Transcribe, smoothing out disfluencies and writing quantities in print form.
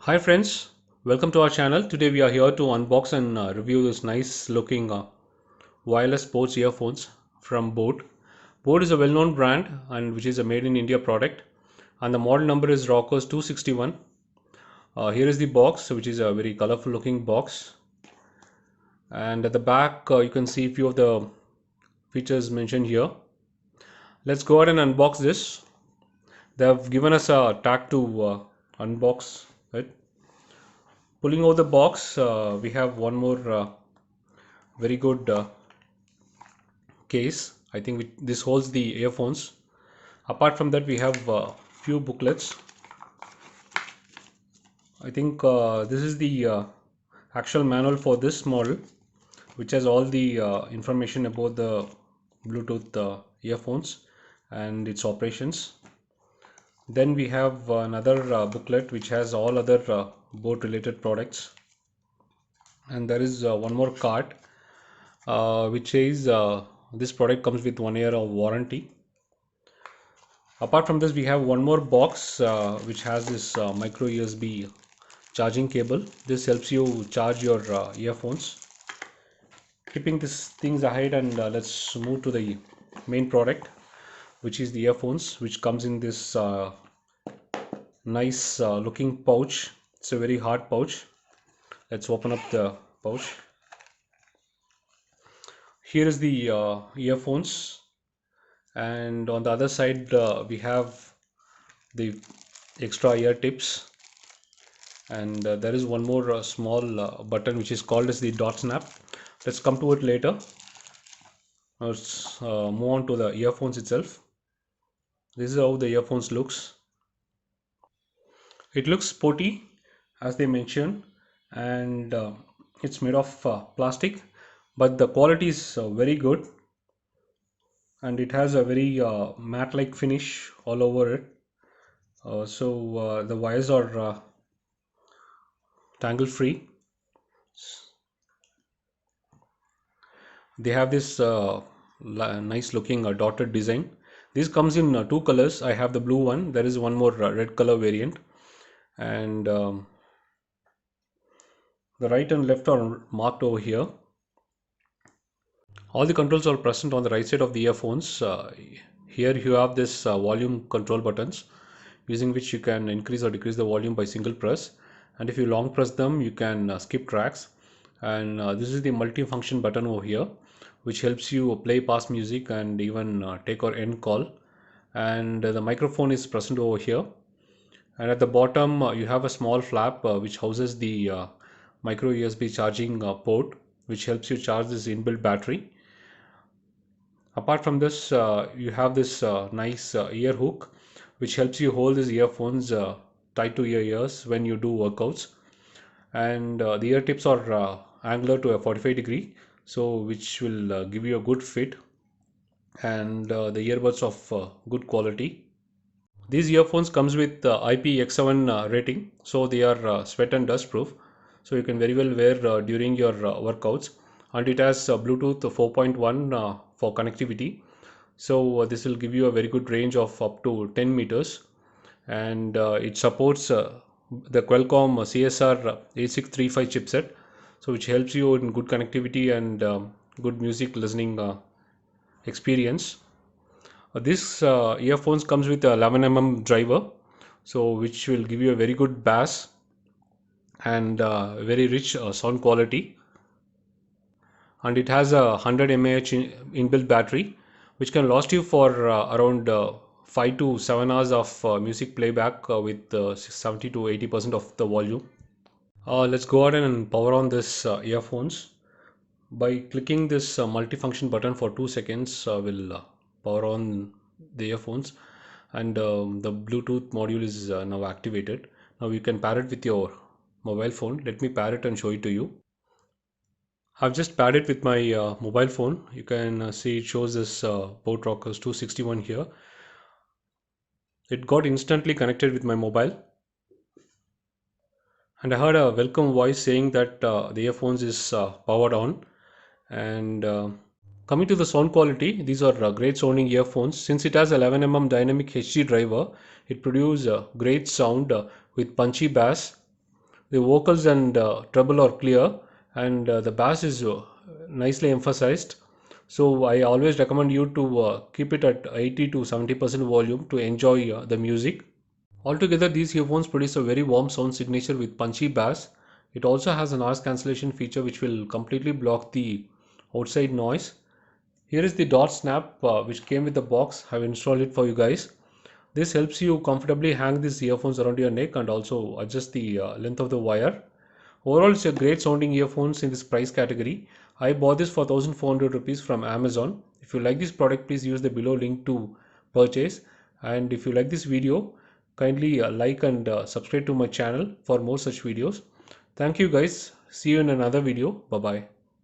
Hi friends, welcome to our channel. Today we are here to unbox and review this nice looking wireless sports earphones from Bode. Bode is a well-known brand and which is a made in India product, and the model number is Rockers 261. Here is the box, which is a very colorful looking box, and at the back you can see a few of the features mentioned here. Let's go ahead and unbox this. They have given us a tag to unbox it. Pulling out the box, we have one more very good case. I think this holds the earphones. Apart from that, we have few booklets. I think this is the actual manual for this model, which has all the information about the Bluetooth earphones and its operations. Then we have another booklet which has all other boat related products, and there is one more card which says this product comes with 1 year of warranty. Apart from this, we have one more box which has this micro USB charging cable. This helps you charge your earphones. Keeping these things ahead, and let's move to the main product, which is the earphones, which comes in this nice looking pouch. It's a very hard pouch. Let's open up the pouch. Here is the earphones, and on the other side we have the extra ear tips, and there is one more small button which is called as the dot snap. Let's come to it later. Now let's move on to the earphones itself. This is how the earphones looks. It looks sporty, as they mentioned, and it's made of plastic, but the quality is very good, and it has a very matte like finish all over it. So the wires are tangle free. They have this nice looking dotted design. This comes in two colors. I have the blue one. There is one more red color variant, and the right and left are marked over here. All the controls are present on the right side of the earphones. Here you have this volume control buttons, using which you can increase or decrease the volume by single press, and if you long press them you can skip tracks. And this is the multi-function button over here, which helps you play past music and even take or end call. And the microphone is present over here, and at the bottom you have a small flap which houses the micro USB charging port, which helps you charge this inbuilt battery. Apart from this, you have this nice ear hook, which helps you hold these earphones tight to your ears when you do workouts. And the ear tips are angular to a 45-degree, so which will give you a good fit, and the earbuds of good quality. These earphones comes with IPX7 rating, so they are sweat and dust proof. So you can very well wear during your workouts, and it has Bluetooth 4.1 for connectivity. So this will give you a very good range of up to 10 meters, and it supports the Qualcomm CSR 8635 chipset, so which helps you in good connectivity and good music listening experience. This earphones comes with a 11 driver, so which will give you a very good bass and very rich sound quality. And it has a 100 mAh inbuilt battery, which can last you for around 5 to 7 hours of music playback with 70 to 80% of the volume. Let's go ahead and power on this earphones. By clicking this multifunction button for 2 seconds, will power on the earphones, and the Bluetooth module is now activated. Now you can pair it with your mobile phone. Let me pair it and show it to you. I've just paired it with my mobile phone. You can see it shows this Boat Rockers 261 here. It got instantly connected with my mobile, and I heard a welcome voice saying that the earphones is powered on. And coming to the sound quality, these are great sounding earphones. Since it has 11 dynamic HG driver, it produces great sound with punchy bass, The vocals and treble are clear, and the bass is nicely emphasized. So I always recommend you to keep it at 80 to 70% volume to enjoy the music. Altogether, these earphones produce a very warm sound signature with punchy bass. It also has a noise cancellation feature which will completely block the outside noise. Here is the dot snap which came with the box. I have installed it for you guys. This helps you comfortably hang these earphones around your neck and also adjust the length of the wire. Overall, it's a great sounding earphones in this price category. I bought this for 1400 rupees from Amazon. If you like this product, please use the below link to purchase. And if you like this video, kindly like and subscribe to my channel for more such videos. Thank you guys. See you in another video. Bye bye.